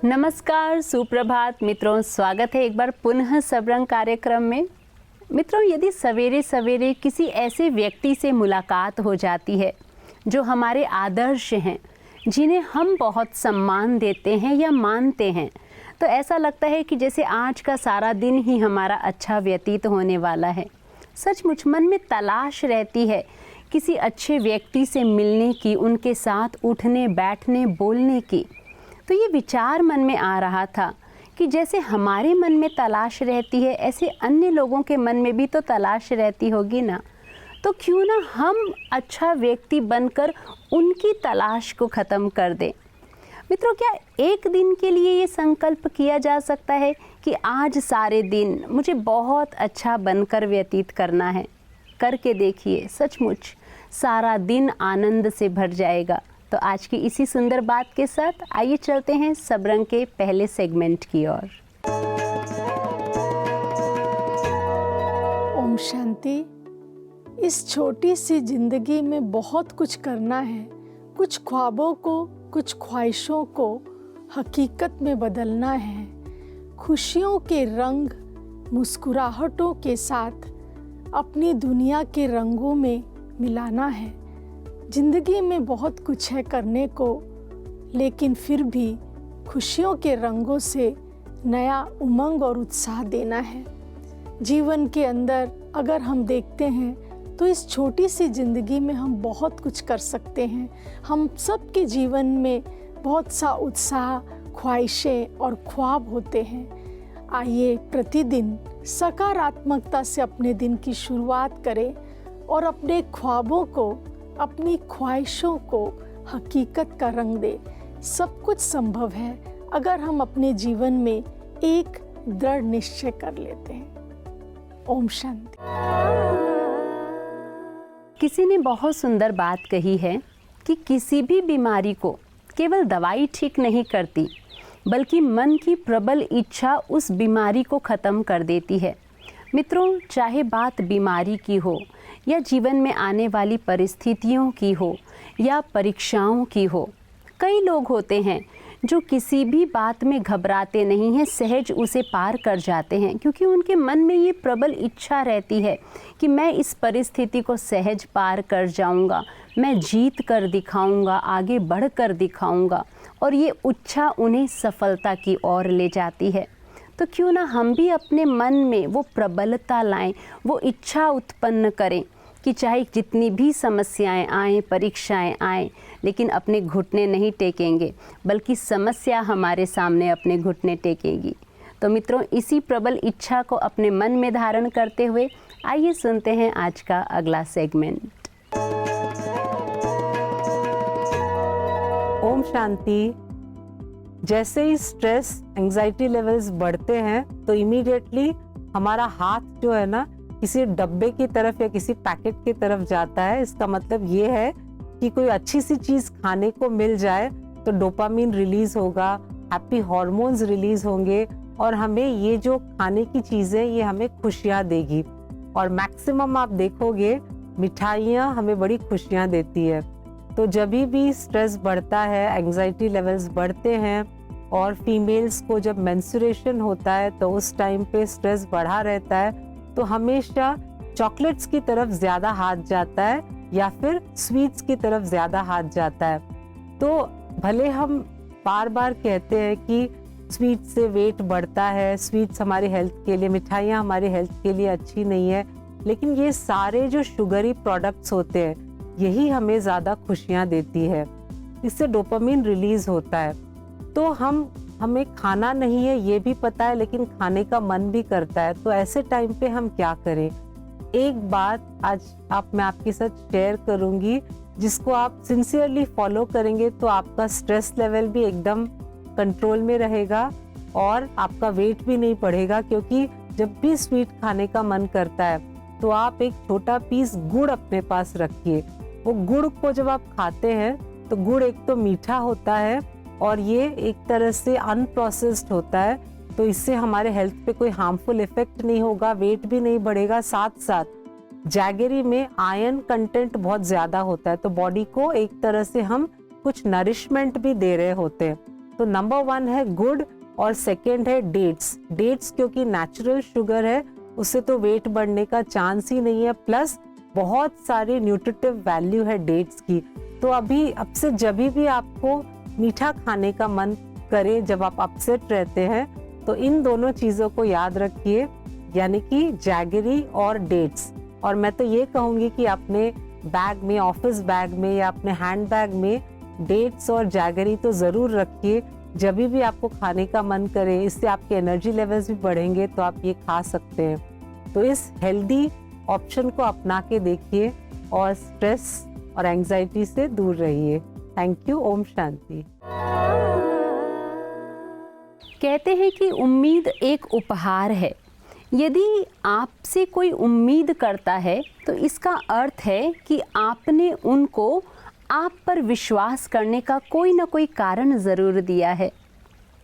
नमस्कार, सुप्रभात मित्रों, स्वागत है एक बार पुनः सबरंग कार्यक्रम में। मित्रों, यदि सवेरे सवेरे किसी ऐसे व्यक्ति से मुलाकात हो जाती है जो हमारे आदर्श हैं, जिन्हें हम बहुत सम्मान देते हैं या मानते हैं, तो ऐसा लगता है कि जैसे आज का सारा दिन ही हमारा अच्छा व्यतीत होने वाला है। सचमुच मन में तलाश रहती है किसी अच्छे व्यक्ति से मिलने की, उनके साथ उठने बैठने बोलने की। तो ये विचार मन में आ रहा था कि जैसे हमारे मन में तलाश रहती है, ऐसे अन्य लोगों के मन में भी तो तलाश रहती होगी ना। तो क्यों ना हम अच्छा व्यक्ति बनकर उनकी तलाश को ख़त्म कर दें। मित्रों, क्या एक दिन के लिए ये संकल्प किया जा सकता है कि आज सारे दिन मुझे बहुत अच्छा बनकर व्यतीत करना है। करके देखिए, सचमुच सारा दिन आनंद से भर जाएगा। तो आज की इसी सुंदर बात के साथ आइए चलते हैं सबरंग के पहले सेगमेंट की ओर। ओम शांति। इस छोटी सी जिंदगी में बहुत कुछ करना है। कुछ ख्वाबों को, कुछ ख्वाहिशों को हकीकत में बदलना है। खुशियों के रंग मुस्कुराहटों के साथ अपनी दुनिया के रंगों में मिलाना है। जिंदगी में बहुत कुछ है करने को, लेकिन फिर भी खुशियों के रंगों से नया उमंग और उत्साह देना है। जीवन के अंदर अगर हम देखते हैं तो इस छोटी सी ज़िंदगी में हम बहुत कुछ कर सकते हैं। हम सब के जीवन में बहुत सा उत्साह, ख्वाहिशें और ख्वाब होते हैं। आइए प्रतिदिन सकारात्मकता से अपने दिन की शुरुआत करें और अपने ख्वाबों को, अपनी ख्वाहिशों को हकीकत का रंग दे। सब कुछ संभव है अगर हम अपने जीवन में एक दृढ़ निश्चय कर लेते हैं। ओम शांति। किसी ने बहुत सुंदर बात कही है कि किसी भी बीमारी को केवल दवाई ठीक नहीं करती, बल्कि मन की प्रबल इच्छा उस बीमारी को ख़त्म कर देती है। मित्रों, चाहे बात बीमारी की हो या जीवन में आने वाली परिस्थितियों की हो या परीक्षाओं की हो, कई लोग होते हैं जो किसी भी बात में घबराते नहीं हैं, सहज उसे पार कर जाते हैं, क्योंकि उनके मन में ये प्रबल इच्छा रहती है कि मैं इस परिस्थिति को सहज पार कर जाऊंगा, मैं जीत कर दिखाऊंगा, आगे बढ़ कर दिखाऊंगा, और ये इच्छा उन्हें सफलता की ओर ले जाती है। तो क्यों ना हम भी अपने मन में वो प्रबलता लाएं, वो इच्छा उत्पन्न करें कि चाहे जितनी भी समस्याएं आएं, परीक्षाएं आएं, लेकिन अपने घुटने नहीं टेकेंगे, बल्कि समस्या हमारे सामने अपने घुटने टेकेगी। तो मित्रों, इसी प्रबल इच्छा को अपने मन में धारण करते हुए आइए सुनते हैं आज का अगला सेगमेंट। ओम शांति। जैसे ही स्ट्रेस, एंजाइटी लेवल्स बढ़ते हैं तो इमीडिएटली हमारा हाथ जो है ना किसी डब्बे की तरफ या किसी पैकेट की तरफ जाता है। इसका मतलब ये है कि कोई अच्छी सी चीज खाने को मिल जाए तो डोपामिन रिलीज होगा, हैप्पी हार्मोन्स रिलीज होंगे और हमें ये जो खाने की चीजें ये हमें खुशियां देगी। और मैक्सिमम आप देखोगे मिठाइयाँ हमें बड़ी खुशियां देती है। तो जब भी स्ट्रेस बढ़ता है, एंजाइटी लेवल्स बढ़ते हैं, और फीमेल्स को जब मेंस्ट्रुएशन होता है तो उस टाइम पे स्ट्रेस बढ़ा रहता है, तो हमेशा चॉकलेट्स की तरफ ज़्यादा हाथ जाता है या फिर स्वीट्स की तरफ ज़्यादा हाथ जाता है। तो भले हम बार बार कहते हैं कि स्वीट से वेट बढ़ता है, स्वीट्स हमारी हेल्थ के लिए, मिठाइयाँ हमारी हेल्थ के लिए अच्छी नहीं है, लेकिन ये सारे जो शुगरी प्रोडक्ट्स होते हैं यही हमें ज़्यादा खुशियाँ देती है। इससे डोपामिन रिलीज होता है। तो हमें खाना नहीं है ये भी पता है, लेकिन खाने का मन भी करता है। तो ऐसे टाइम पे हम क्या करें? एक बात आज मैं आपके साथ शेयर करूंगी, जिसको आप सिंसियरली फॉलो करेंगे तो आपका स्ट्रेस लेवल भी एकदम कंट्रोल में रहेगा और आपका वेट भी नहीं बढ़ेगा। क्योंकि जब भी स्वीट खाने का मन करता है तो आप एक छोटा पीस गुड़ अपने पास रखिए। वो गुड़ को जब आप खाते हैं तो गुड़ एक तो मीठा होता है और ये एक तरह से अनप्रोसेस्ड होता है, तो इससे हमारे हेल्थ पे कोई हार्मफुल इफेक्ट नहीं होगा, वेट भी नहीं बढ़ेगा। साथ साथ जैगरी में आयरन कंटेंट बहुत ज्यादा होता है, तो बॉडी को एक तरह से हम कुछ नरिशमेंट भी दे रहे होते हैं। तो नंबर 1 है गुड़ और सेकंड है डेट्स। डेट्स क्योंकि नेचुरल शुगर है, उससे तो वेट बढ़ने का चांस ही नहीं है, प्लस बहुत सारी न्यूट्रिटिव वैल्यू है डेट्स की। तो अब से जब भी आपको मीठा खाने का मन करे, जब आप अपसेट रहते हैं, तो इन दोनों चीज़ों को याद रखिए, यानी कि जैगरी और डेट्स। और मैं तो ये कहूँगी कि अपने बैग में, ऑफिस बैग में या अपने हैंड बैग में डेट्स और जैगरी तो ज़रूर रखिए। जब भी आपको खाने का मन करे, इससे आपके एनर्जी लेवल्स भी बढ़ेंगे, तो आप ये खा सकते हैं। तो इस हेल्दी ऑप्शन को अपना के देखिए और स्ट्रेस और एंजाइटी से दूर रहिए। Thank you. ओम शांति। कहते हैं कि उम्मीद एक उपहार है। यदि आपसे कोई उम्मीद करता है तो इसका अर्थ है कि आपने उनको आप पर विश्वास करने का कोई ना कोई कारण ज़रूर दिया है।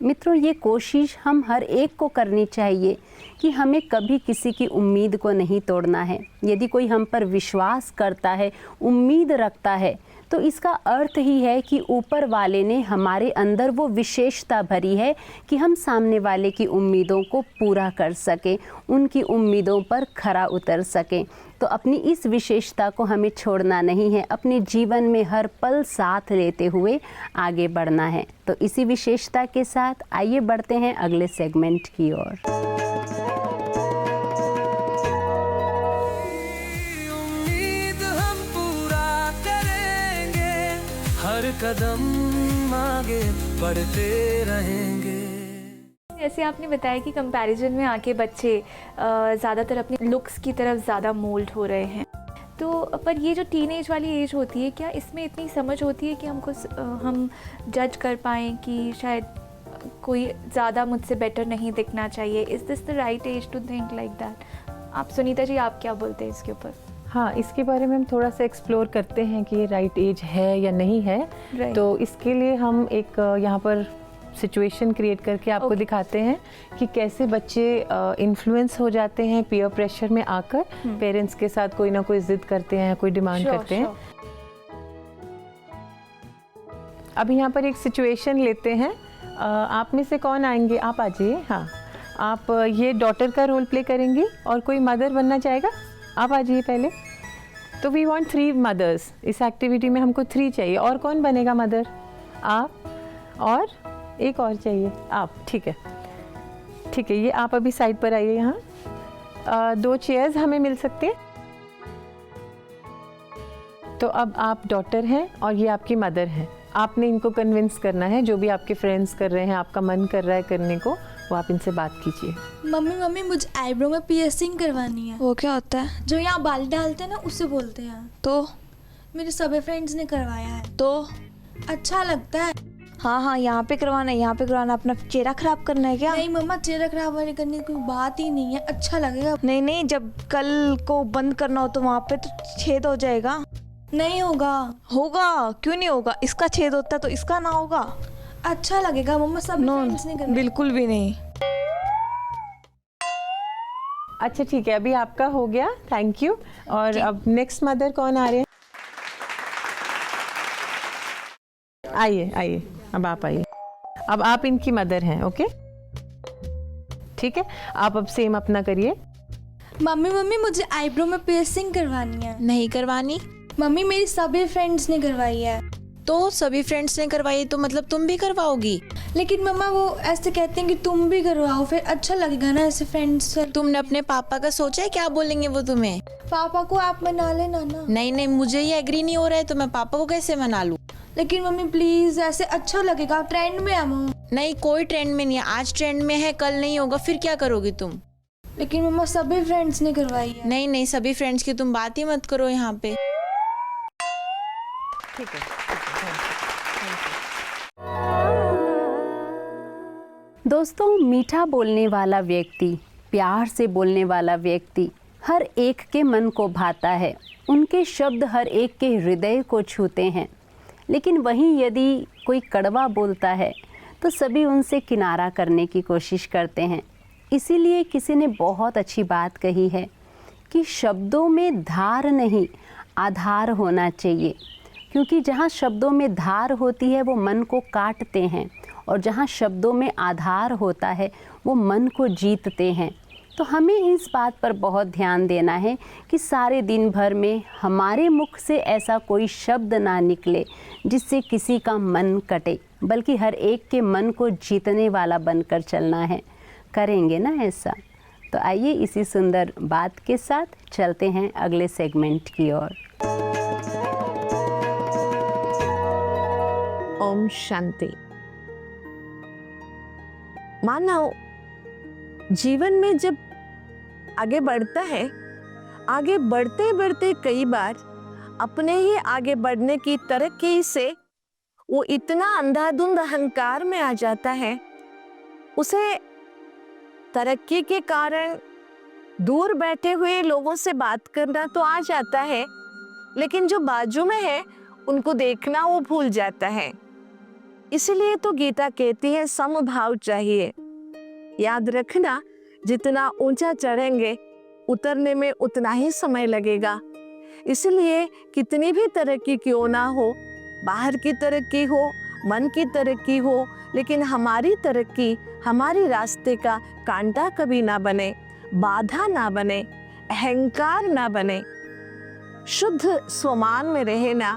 मित्रों, ये कोशिश हम हर एक को करनी चाहिए कि हमें कभी किसी की उम्मीद को नहीं तोड़ना है। यदि कोई हम पर विश्वास करता है, उम्मीद रखता है, तो इसका अर्थ ही है कि ऊपर वाले ने हमारे अंदर वो विशेषता भरी है कि हम सामने वाले की उम्मीदों को पूरा कर सकें, उनकी उम्मीदों पर खरा उतर सकें। तो अपनी इस विशेषता को हमें छोड़ना नहीं है, अपने जीवन में हर पल साथ लेते हुए आगे बढ़ना है। तो इसी विशेषता के साथ आइए बढ़ते हैं अगले सेगमेंट की ओर। हर कदम आगे बढ़ते रहेंगे। जैसे आपने बताया कि कंपैरिजन में आके बच्चे ज़्यादातर अपने लुक्स की तरफ ज़्यादा मोल्ड हो रहे हैं, तो पर ये जो टीनेज वाली एज होती है, क्या इसमें इतनी समझ होती है कि हम जज कर पाएँ कि शायद कोई ज़्यादा मुझसे बेटर नहीं दिखना चाहिए? Is this the right age to think like that? आप सुनीता जी, आप क्या बोलते हैं इसके ऊपर? हाँ, इसके बारे में हम थोड़ा सा एक्सप्लोर करते हैं कि ये राइट एज है या नहीं है। तो इसके लिए हम एक यहाँ पर सिचुएशन क्रिएट करके आपको दिखाते हैं कि कैसे बच्चे इन्फ्लुएंस हो जाते हैं पीयर प्रेशर में आकर, पेरेंट्स के साथ कोई ना कोई जिद करते हैं, कोई डिमांड करते हैं। अब यहाँ पर एक सिचुएशन लेते हैं। आप में से कौन आएंगे? आप आ जाइए। हाँ, आप ये डॉटर का रोल प्ले करेंगी और कोई मदर बनना चाहेगा? आप आ जाइए पहले। तो वी वांट 3 मदर्स। इस एक्टिविटी में हमको 3 चाहिए। और कौन बनेगा मदर? आप, और एक और चाहिए आप। ठीक है, ठीक है, ये आप अभी साइड पर आइए। यहाँ 2 चेयर्स हमें मिल सकते हैं। तो अब आप डॉटर हैं और ये आपकी मदर हैं। आपने इनको कन्विंस करना है, जो भी आपके फ्रेंड्स कर रहे हैं, आपका मन कर रहा है करने को, वो आप इनसे बात कीजिए। मम्मी मुझे आईब्रो में पियर्सिंग करवानी है। वो क्या होता है? जो यहाँ बाल डालते हैं ना, उससे बोलते हैं। तो मेरे सभी फ्रेंड्स ने करवाया है, तो अच्छा लगता है। हाँ, यहाँ पे करवाना है, यहाँ पे करवाना। अपना चेहरा खराब करना है क्या? नहीं मम्मा, चेहरा खराब वाले करने की कोई बात ही नहीं है, अच्छा लगेगा। नहीं, जब कल को बंद करना हो तो वहाँ पे तो छेद हो जाएगा। नहीं होगा। होगा, क्यों नहीं होगा? इसका छेद होता है तो इसका ना होगा? अच्छा लगेगा मम्मा, सब फ्रेंड्स ने करवाया। बिल्कुल भी नहीं। अच्छा, ठीक है, अभी आपका हो गया, थैंक यू। और अब नेक्स्ट मदर कौन आ रहे हैं? आइए, अब आप आइए। अब आप इनकी मदर हैं, ओके? ठीक है, आप अब सेम अपना करिए। मम्मी मुझे आईब्रो में पियर्सिंग करवानी है। नहीं करवानी? मम्मी मेरी सभी फ्रेंड्स ने करवाई है। तो सभी फ्रेंड्स ने करवाई तो मतलब तुम भी करवाओगी? लेकिन मम्मा वो ऐसे कहते हैं कि तुम भी करवाओ, फिर अच्छा लगेगा ना ऐसे फ्रेंड्स से। तुमने अपने पापा का सोचा है क्या बोलेंगे वो तुम्हें? पापा को आप मना लेना ना। नहीं, मुझे ये एग्री नहीं हो रहा है, तो मैं पापा को कैसे मना लूँ? लेकिन मम्मी प्लीज, ऐसे अच्छा लगेगा, ट्रेंड में है मम्मा। नहीं, कोई ट्रेंड में नहीं है। आज ट्रेंड में है, कल नहीं होगा, फिर क्या करोगी तुम? लेकिन मम्मा सभी फ्रेंड्स ने करवाई है। नहीं, सभी फ्रेंड्स की तुम बात ही मत करो यहाँ पे। ठीक है। दोस्तों, मीठा बोलने वाला व्यक्ति, प्यार से बोलने वाला व्यक्ति हर एक के मन को भाता है। उनके शब्द हर एक के हृदय को छूते हैं। लेकिन वहीं यदि कोई कड़वा बोलता है तो सभी उनसे किनारा करने की कोशिश करते हैं। इसीलिए किसी ने बहुत अच्छी बात कही है कि शब्दों में धार नहीं, आधार होना चाहिए। क्योंकि जहाँ शब्दों में धार होती है वो मन को काटते हैं और जहाँ शब्दों में आधार होता है वो मन को जीतते हैं। तो हमें इस बात पर बहुत ध्यान देना है कि सारे दिन भर में हमारे मुख से ऐसा कोई शब्द ना निकले जिससे किसी का मन कटे, बल्कि हर एक के मन को जीतने वाला बनकर चलना है। करेंगे ना ऐसा? तो आइए इसी सुंदर बात के साथ चलते हैं अगले सेगमेंट की ओर। ओम शांति। मानव जीवन में जब आगे बढ़ता है, आगे बढ़ते बढ़ते कई बार अपने ही आगे बढ़ने की तरक्की से वो इतना अंधाधुंध अहंकार में आ जाता है, उसे तरक्की के कारण दूर बैठे हुए लोगों से बात करना तो आ जाता है, लेकिन जो बाजू में है उनको देखना वो भूल जाता है। इसलिए तो गीता कहती है समभाव चाहिए। याद रखना, जितना ऊंचा चढ़ेंगे उतरने में उतना ही समय लगेगा। इसलिए कितनी भी तरक्की क्यों ना हो, बाहर की तरक्की हो, मन की तरक्की हो, लेकिन हमारी तरक्की हमारे रास्ते का कांटा कभी ना बने, बाधा ना बने, अहंकार ना बने। शुद्ध स्वमान में रहना,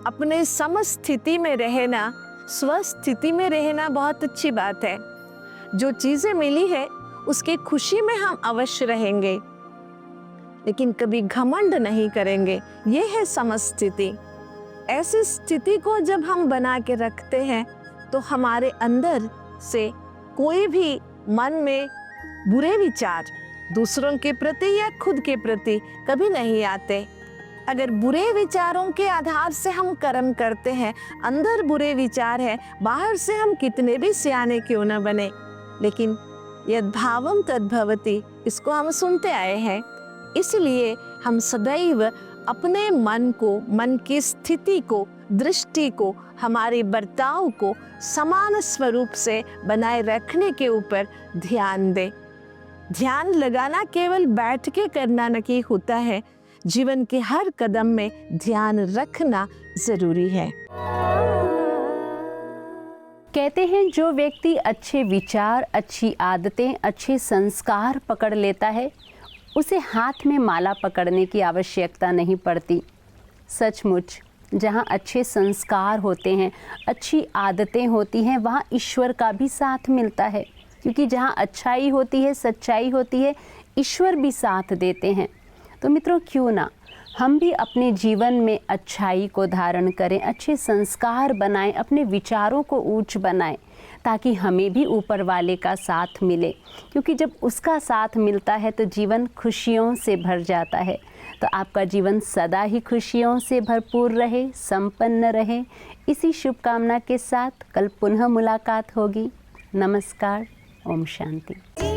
अपने समस्थिति में रहना, स्वस्थिति में रहना बहुत अच्छी बात है। जो चीज़ें मिली है उसकी खुशी में हम अवश्य रहेंगे, लेकिन कभी घमंड नहीं करेंगे। ये है समस्थिति। ऐसी स्थिति को जब हम बना के रखते हैं तो हमारे अंदर से कोई भी मन में बुरे विचार दूसरों के प्रति या खुद के प्रति कभी नहीं आते। अगर बुरे विचारों के आधार से हम कर्म करते हैं, अंदर बुरे विचार है, बाहर से हम कितने भी सियाने क्यों न बने, लेकिन यद भावम तद्भवति, इसको हम सुनते आए हैं। इसलिए हम सदैव अपने मन को, मन की स्थिति को, दृष्टि को, हमारे बर्ताव को समान स्वरूप से बनाए रखने के ऊपर ध्यान दें। ध्यान लगाना केवल बैठ के करना नहीं होता है, जीवन के हर कदम में ध्यान रखना जरूरी है। कहते हैं जो व्यक्ति अच्छे विचार, अच्छी आदतें, अच्छे संस्कार पकड़ लेता है उसे हाथ में माला पकड़ने की आवश्यकता नहीं पड़ती। सचमुच जहाँ अच्छे संस्कार होते हैं, अच्छी आदतें होती हैं, वहाँ ईश्वर का भी साथ मिलता है, क्योंकि जहाँ अच्छाई होती है, सच्चाई होती है, ईश्वर भी साथ देते हैं। तो मित्रों, क्यों ना हम भी अपने जीवन में अच्छाई को धारण करें, अच्छे संस्कार बनाएं, अपने विचारों को ऊंच बनाएं, ताकि हमें भी ऊपर वाले का साथ मिले। क्योंकि जब उसका साथ मिलता है तो जीवन खुशियों से भर जाता है। तो आपका जीवन सदा ही खुशियों से भरपूर रहे, संपन्न रहे। इसी शुभकामना के साथ कल पुनः मुलाकात होगी। नमस्कार। ओम शांति।